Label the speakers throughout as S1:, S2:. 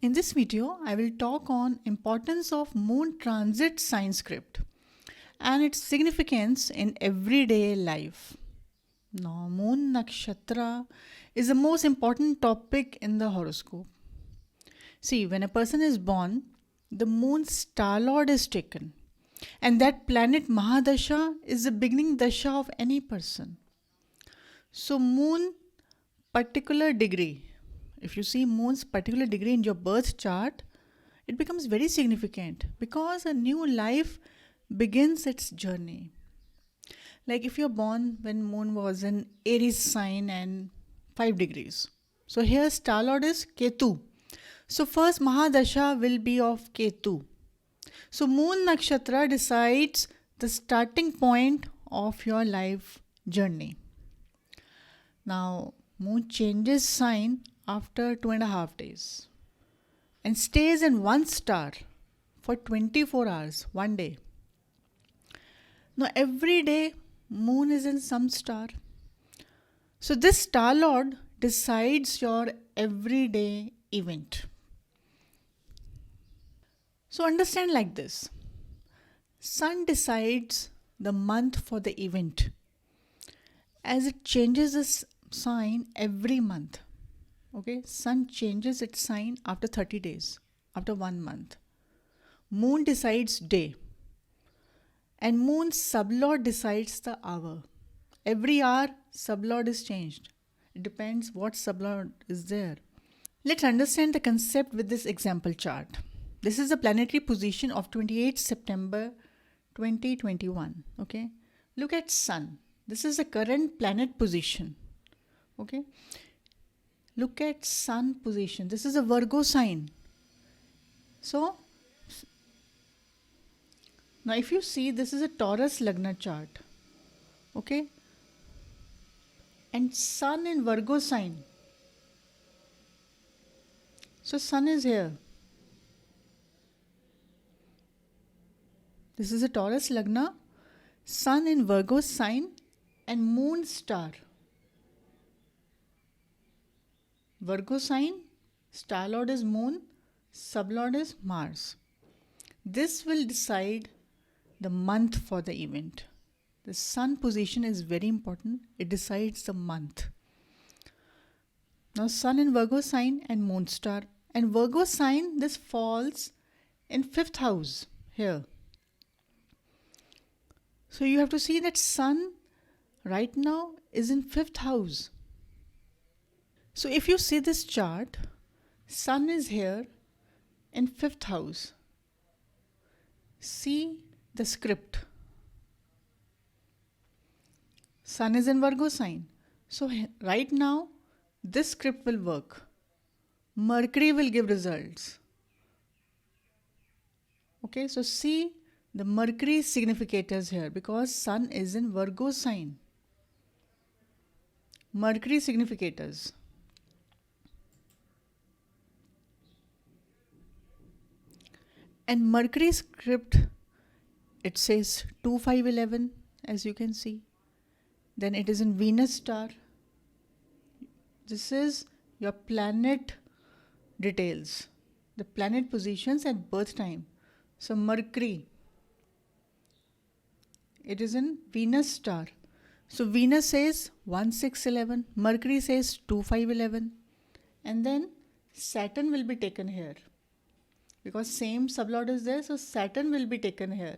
S1: In this video, I will talk on importance of moon transit sign script and its significance in everyday life. Now, moon nakshatra is the most important topic in the horoscope. See, when a person is born, the moon's star lord is taken, and that planet Mahadasha is the beginning dasha of any person. So, moon particular degree, if you see moon's particular degree in your birth chart, it becomes very significant because a new life begins its journey. Like if you're born when moon was in Aries sign and 5 degrees. So here star lord is Ketu. So first Mahadasha will be of Ketu. So moon nakshatra decides the starting point of your life journey. Now moon changes sign after 2.5 days and stays in one star for 24 hours, one day. Now every day moon is in some star. So this star lord decides your everyday event. So understand like this. Sun decides the month for the event as it changes its sign every month. Okay, sun changes its sign after 30 days, after 1 month. Moon decides day and moon's sublord decides the hour. Every hour sublord is changed. It depends what sublord is there. Let's understand the concept with this example chart. This is the planetary position of 28 September 2021. Okay, look at sun. This is the current planet position. Okay, look at sun position. This is a Virgo sign. So now if you see, this is a Taurus Lagna chart. Okay, and sun in Virgo sign. So sun is here. This is a Taurus Lagna, sun in Virgo sign and moon star. Virgo sign, star lord is moon, sublord is Mars. This will decide the month for the event. The sun position is very important. It decides the month. Now sun in Virgo sign and moon star. And Virgo sign, this falls in 5th house here. So you have to see that sun right now is in 5th house. So if you see this chart, sun is here in 5th house. See the script. Sun is in Virgo sign. So right now, this script will work. Mercury will give results. Okay, so see the Mercury significators here because sun is in Virgo sign. Mercury significators. And Mercury script, it says 2511 as you can see. Then it is in Venus star. This is your planet details, the planet positions at birth time. So Mercury, it is in Venus star. So Venus says 1611, Mercury says 2511, and then Saturn will be taken here because same sublord is there. So Saturn will be taken here,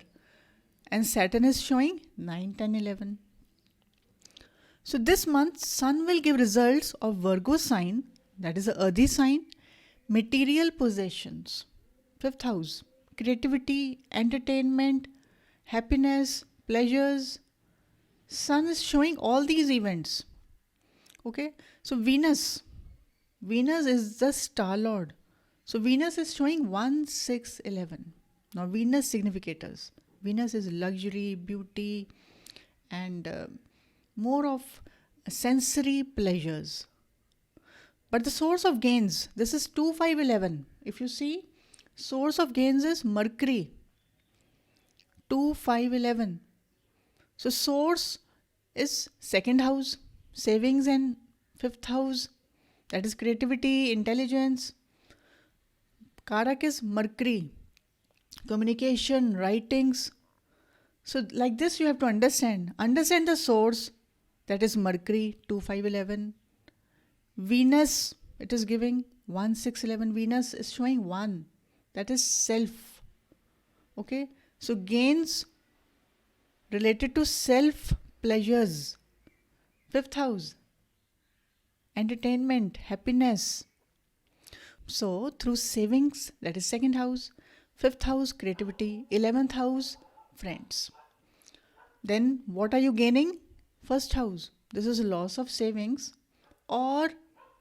S1: and Saturn is showing 9, 10, 11. So this month, sun will give results of Virgo sign, that is a earthy sign, material possessions, 5th house, creativity, entertainment, happiness, pleasures. Sun is showing all these events. Okay, so Venus is the star lord. So Venus is showing 1, 6, 11. Now Venus significators. Venus is luxury, beauty, and more of sensory pleasures. But the source of gains, this is 2, 5, 11. If you see, source of gains is Mercury, 2, 5, 11. So source is 2nd house, savings, and 5th house, that is creativity, intelligence. Karak is Mercury, communication, writings. So like this you have to understand. Understand the source, that is Mercury 2511. Venus, it is giving 1611. Venus is showing 1. That is self. Okay. So gains related to self pleasures. 5th house, entertainment, happiness. So through savings, that is 2nd house. 5th house, creativity. 11th house, friends. Then what are you gaining? 1st house. This is loss of savings or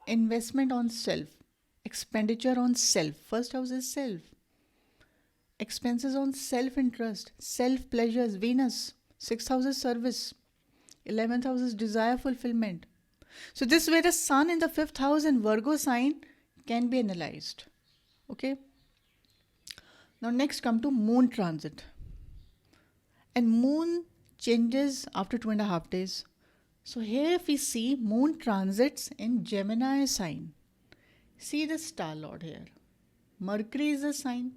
S1: investment on self. Expenditure on self. 1st house is self. Expenses on self-interest, self-pleasures, Venus. 6th house is service. 11th house is desire fulfillment. So this way the sun in the 5th house and Virgo sign can be analyzed. Okay. Now next come to moon transit. And moon changes after 2.5 days. So here if we see moon transits in Gemini sign. See the star lord here. Mercury is a sign.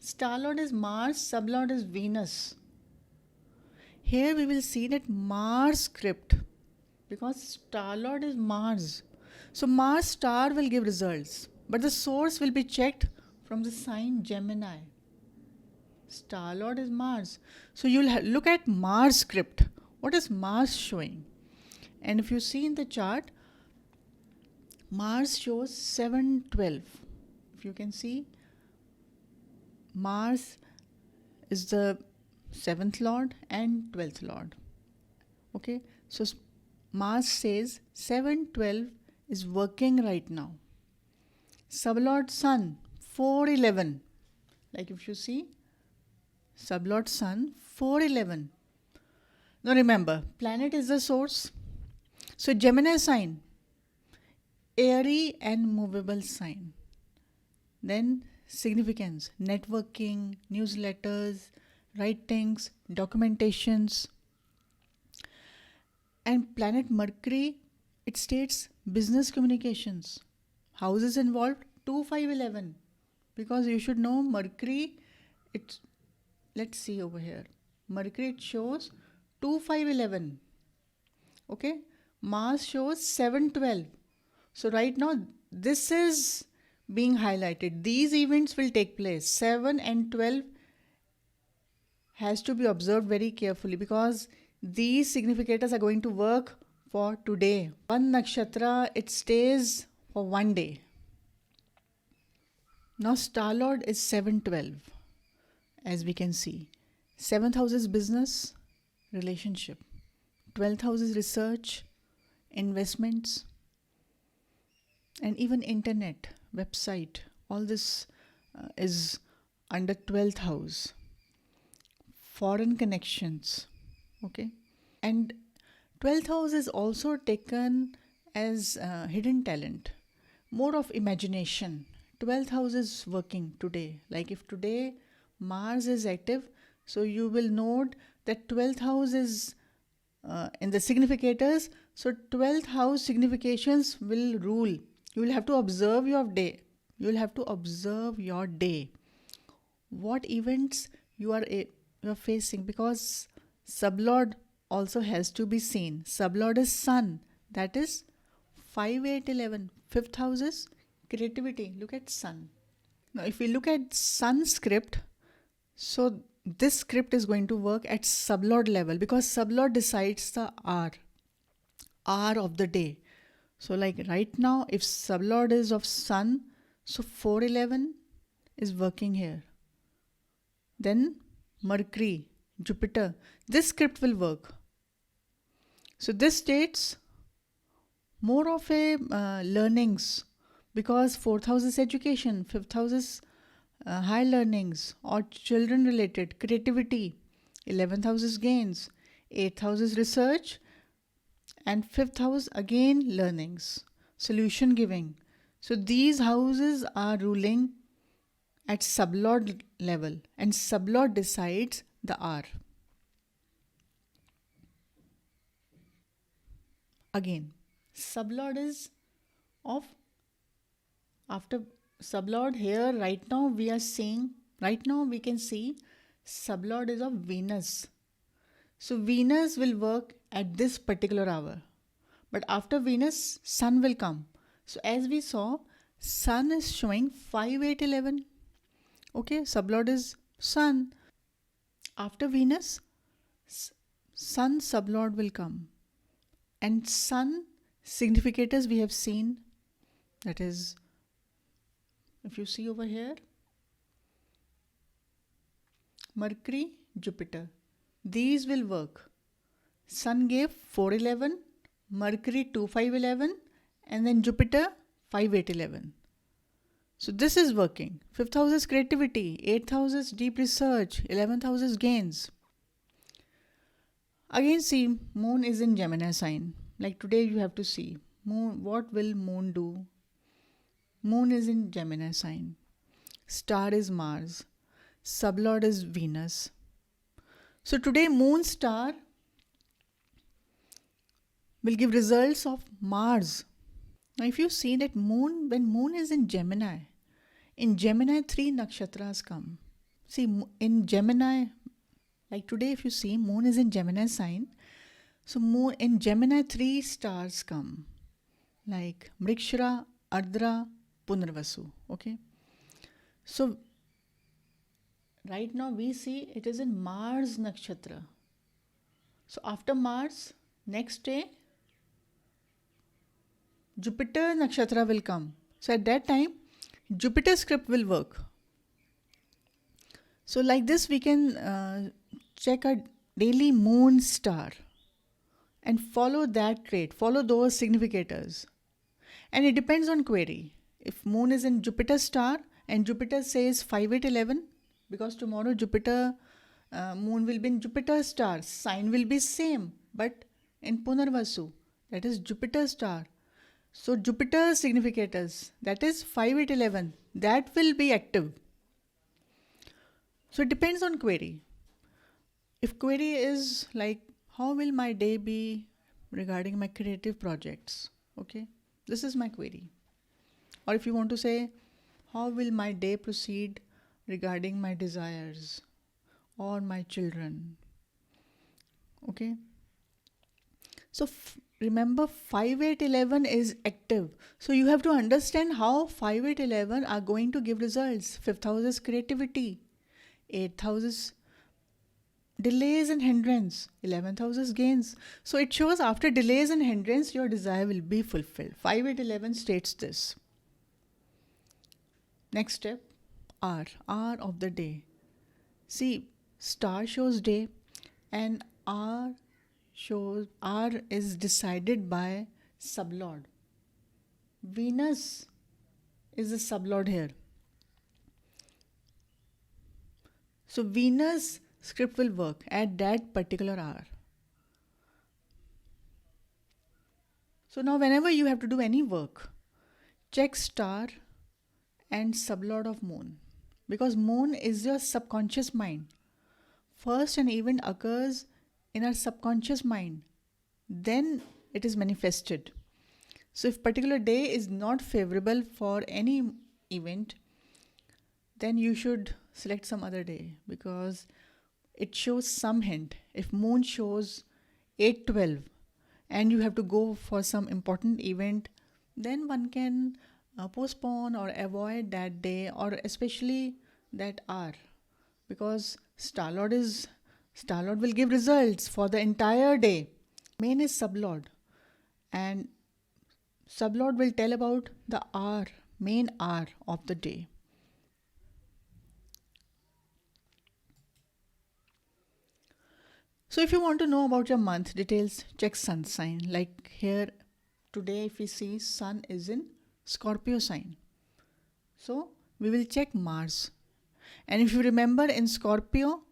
S1: Star lord is Mars, sub lord is Venus. Here we will see that Mars script, because star lord is Mars. So Mars star will give results, but the source will be checked from the sign Gemini. Star lord is Mars. So you will look at Mars script. What is Mars showing? And if you see in the chart, Mars shows 712. If you can see, Mars is the 7th lord and 12th lord. Okay, so Mars says 712 is working right now. Sublord Sun 411. Like if you see, Sublord Sun 411. Now remember, planet is the source. So Gemini sign, airy and movable sign. Then significance, networking, newsletters, writings, documentations. And planet Mercury, it states business communications. Houses involved 2511. Because you should know Mercury, it's, let's see over here. Mercury, it shows 2511. Okay. Mars shows 712. So right now this is being highlighted. These events will take place. 7 and 12 has to be observed very carefully, because these significators are going to work for today. One nakshatra, it stays for one day. Now star lord is 712, as we can see. 7th house is business, relationship. 12th house is research, investments, and even internet, website. All this is under 12th house. Foreign connections. Okay. And 12th house is also taken as hidden talent, more of imagination. 12th house is working today. Like if today Mars is active, so you will note that 12th house is in the significators. So 12th house significations will rule. You will have to observe your day. You will have to observe your day. What events you are facing, because sublord also has to be seen. Sublord is sun. That is 5, 8, 11. 5th house is creativity. Look at sun. Now if we look at sun script, so this script is going to work at sublord level, because sublord decides the hour of the day. So like right now, if sublord is of sun, so 411 is working here. Then Mercury, Jupiter, this script will work. So this states more of a learnings, because 4th house is education, 5th house is high learnings or children related, creativity, 11th house is gains, 8th house is research, and 5th house again learnings, solution giving. So these houses are ruling at sublord level, and sublord decides the hour. Again, sublord is of after sublord here, right now we can see sublord is of Venus. So Venus will work at this particular hour. But after Venus, Sun will come. So as we saw, Sun is showing 5, 8, 11. Okay, sublord is Sun. After Venus, Sun sublord will come. And Sun significators we have seen, that is, if you see over here, Mercury, Jupiter. These will work. Sun gave 411, Mercury 2511, and then Jupiter 5811. So this is working. 5th house is creativity, 8th house is deep research, 11th house is gains. Again, see, Moon is in Gemini sign. Like today you have to see, Moon, what will Moon do? Moon is in Gemini sign. Star is Mars. Sublord is Venus. So today Moon star will give results of Mars. Now if you see that Moon, when Moon is in Gemini 3 nakshatras come. See, in Gemini, like today if you see, Moon is in Gemini sign. So Moon in Gemini 3 stars come. Like Mrikshira, Ardra, Punarvasu. Okay. So right now we see it is in Mars nakshatra. So after Mars, next day, Jupiter nakshatra will come. So at that time, Jupiter script will work. So like this we can check a daily moon star and follow that trait, follow those significators. And it depends on query. If moon is in Jupiter star and Jupiter says 5811, because tomorrow Jupiter, moon will be in Jupiter star, sign will be same, but in Punarvasu, that is Jupiter star. So Jupiter significators, that is 5811, that will be active. So it depends on query. If query is like, how will my day be regarding my creative projects? Okay, this is my query. Or if you want to say, how will my day proceed regarding my desires or my children? Okay. So remember 5811 is active. So you have to understand how 5811 are going to give results. 5th house is creativity. 8th house is delays and hindrance. 11th house is gains. So it shows after delays and hindrance, your desire will be fulfilled. 5811 states this. Next step, hour of the day. See, star shows day and hour is decided by sublord. Venus is a sublord here. So Venus script will work at that particular hour. So now whenever you have to do any work, check star and sublord of moon, because moon is your subconscious mind. First an event occurs in our subconscious mind, then it is manifested. So if particular day is not favorable for any event, then you should select some other day, because it shows some hint. If moon shows 8:12 and you have to go for some important event, then one can postpone or avoid that day, or especially that hour, because Starlord will give results for the entire day. Main is sublord, and sublord will tell about the hour, main hour of the day. So if you want to know about your month details, check sun sign. Like here today, if we see sun is in Scorpio sign, so we will check Mars. And if you remember, in Scorpio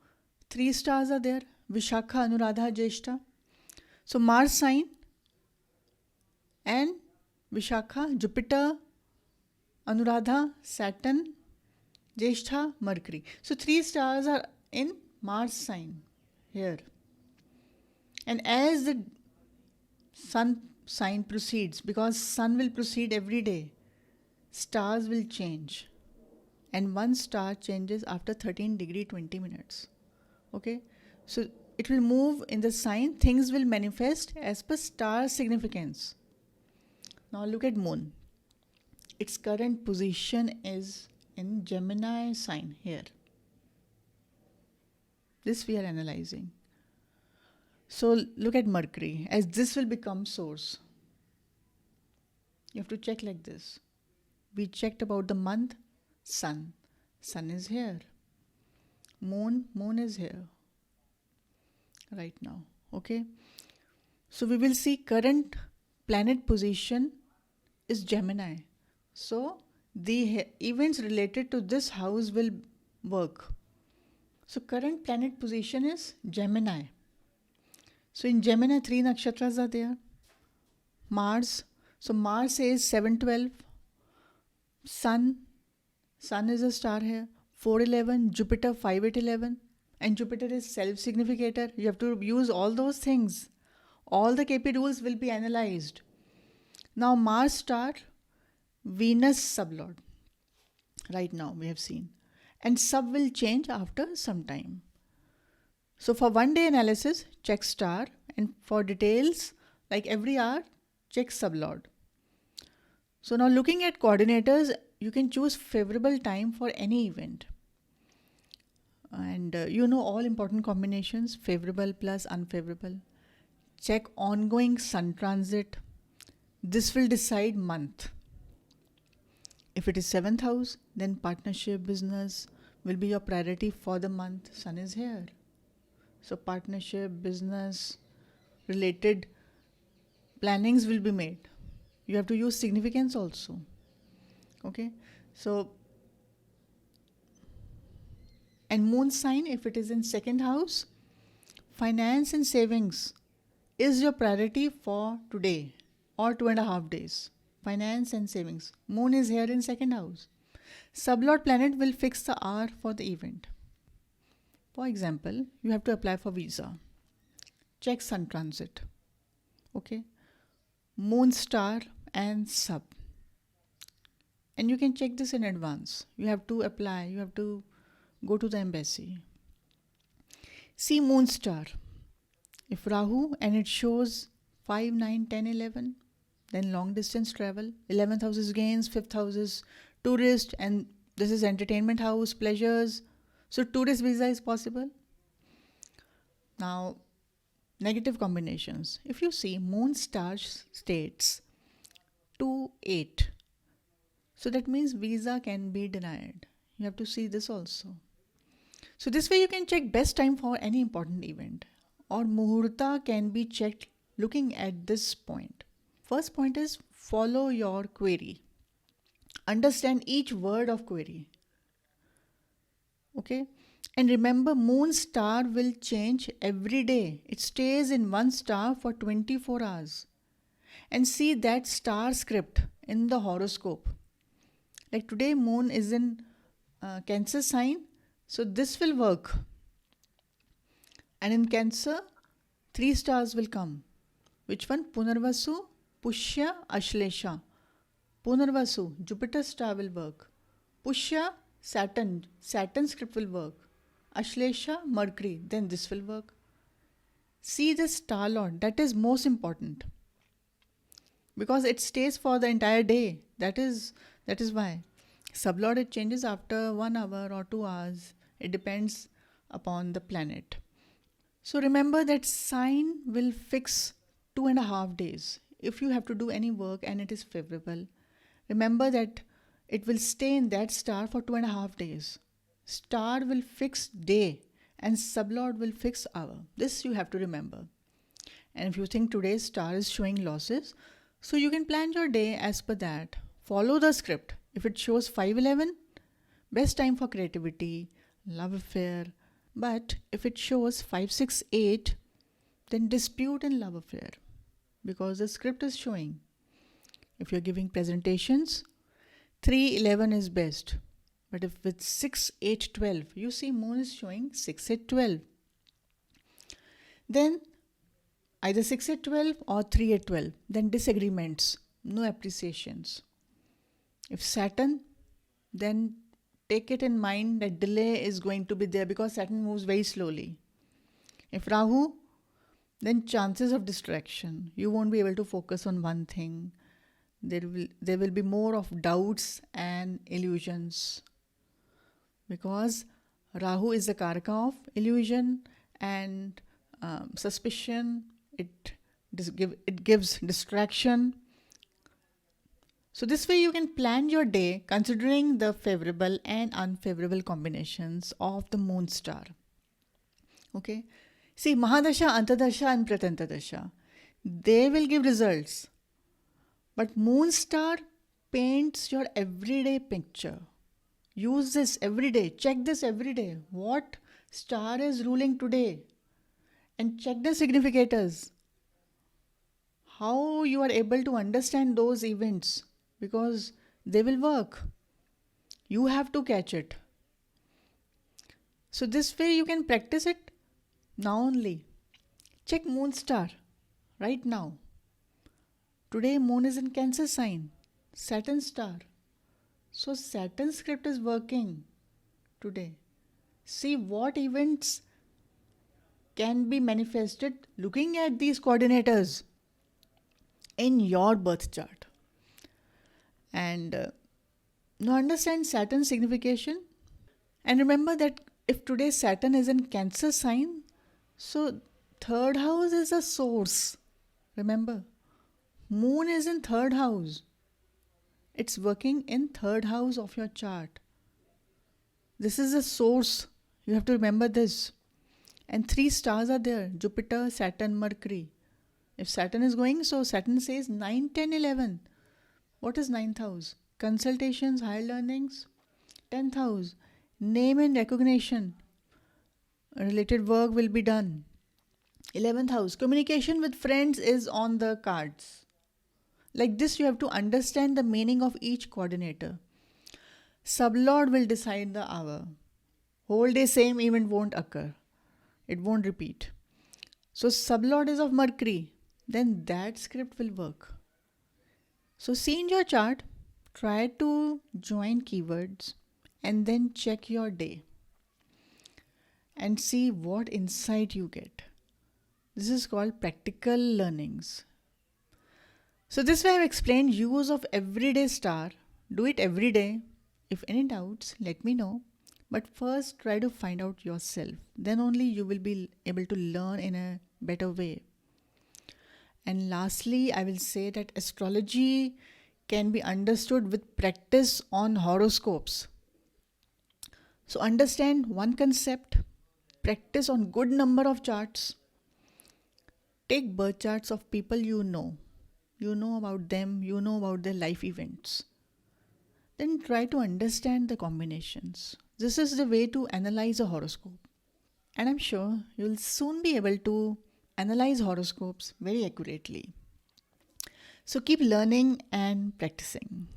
S1: 3 stars are there: Vishakha, Anuradha, Jeshta. So Mars sign and Vishakha, Jupiter, Anuradha, Saturn, Jeshta, Mercury. So 3 stars are in Mars sign here. And as the sun sign proceeds, because sun will proceed every day, stars will change, and one star changes after 13 degree 20 minutes. Okay, so it will move in the sign, things will manifest as per star significance. Now look at moon. Its current position is in Gemini sign here. This we are analyzing. So look at Mercury, as this will become source. You have to check like this. We checked about the month, sun. Sun is here. Moon is here right now. Okay. So we will see current planet position is Gemini. So the events related to this house will work. So current planet position is Gemini. So in Gemini, 3 nakshatras are there. Mars. So Mars is 712. Sun is a star here. 411. Jupiter 5811. And Jupiter is self-significator. You have to use all those things. All the KP rules will be analyzed. Now Mars star, Venus sublord. Right now we have seen. And sub will change after some time. So for 1 day analysis, check star, and for details, like every hour, check sublord. So now looking at coordinators, you can choose favorable time for any event. And you know all important combinations, favorable plus unfavorable. Check ongoing sun transit. This will decide month. If it is 7th house, then partnership, business will be your priority for the month. Sun is here. So partnership, business related plannings will be made. You have to use significance also. Okay. So, and moon sign, if it is in 2nd house, finance and savings is your priority for today or 2.5 days. Finance and savings. Moon is here in 2nd house. Sublord planet will fix the hour for the event. For example, you have to apply for visa. Check sun transit. Okay. Moon star and sub. And you can check this in advance. You have to apply. You have to go to the embassy. See moon star. If Rahu and it shows 5, 9, 10, 11, then long distance travel. 11th house is gains, 5th house is tourist, and this is entertainment house, pleasures. So tourist visa is possible. Now, negative combinations. If you see moon star states 2, 8. So that means visa can be denied. You have to see this also. So this way you can check best time for any important event. Or muhurta can be checked looking at this point. First point is follow your query. Understand each word of query. Okay. And remember, moon star will change every day. It stays in one star for 24 hours. And see that star script in the horoscope. Like today, moon is in Cancer sign. So this will work. And in Cancer, 3 stars will come. Which one? Punarvasu, Pushya, Ashlesha. Punarvasu, Jupiter star will work. Pushya, Saturn script will work. Ashlesha, Mercury, then this will work. See the star lord, that is most important. Because it stays for the entire day. That is why. Sublord, it changes after 1 hour or 2 hours. It depends upon the planet. So remember that sign will fix 2.5 days. If you have to do any work and it is favorable, remember that it will stay in that star for 2.5 days. Star will fix day and sublord will fix hour. This you have to remember. And if you think today's star is showing losses, so you can plan your day as per that. Follow the script. If it shows 511, best time for creativity, love affair. But if it shows 568, then dispute in love affair. Because the script is showing. If you're giving presentations, 311 is best. But if with 6, 8, 12, you see moon is showing 6, 8, 12. Then either 6, 8, 12 or 3, 8, 12. Then disagreements, no appreciations. If Saturn, then take it in mind that delay is going to be there because Saturn moves very slowly. If Rahu, then chances of distraction. You won't be able to focus on one thing. There will be more of doubts and illusions because Rahu is the karaka of illusion and suspicion. It gives distraction. So this way you can plan your day considering the favorable and unfavorable combinations of the moon star. Okay. See, Mahadasha, Antadasha and Pratantadasha, they will give results. But moon star paints your everyday picture. Use this every day. Check this every day. What star is ruling today? And check the significators. How you are able to understand those events because they will work. You have to catch it. So this way you can practice it now only. Check moon star right now. Today moon is in Cancer sign, Saturn star. So Saturn script is working today. See what events can be manifested looking at these coordinators in your birth chart. And now understand Saturn's signification. And remember that if today Saturn is in Cancer sign, so third house is a source. Remember, moon is in third house. It's working in third house of your chart. This is a source. You have to remember this. And 3 stars are there: Jupiter, Saturn, Mercury. If Saturn is going, so Saturn says 9, 10, 11. What is 9th house? Consultations, higher learnings. 10th house, name and recognition. Related work will be done. 11th house, communication with friends is on the cards. Like this, you have to understand the meaning of each coordinator. Sublord will decide the hour. Whole day same event won't occur. It won't repeat. So sublord is of Mercury. Then that script will work. So see in your chart, try to join keywords and then check your day and see what insight you get. This is called practical learnings. So this way I have explained use of everyday star. Do it every day. If any doubts, let me know. But first try to find out yourself. Then only you will be able to learn in a better way. And lastly, I will say that astrology can be understood with practice on horoscopes. So understand one concept, practice on good number of charts. Take birth charts of people you know. You know about them, you know about their life events. Then try to understand the combinations. This is the way to analyze a horoscope. And I'm sure you'll soon be able to analyze horoscopes very accurately. So keep learning and practicing.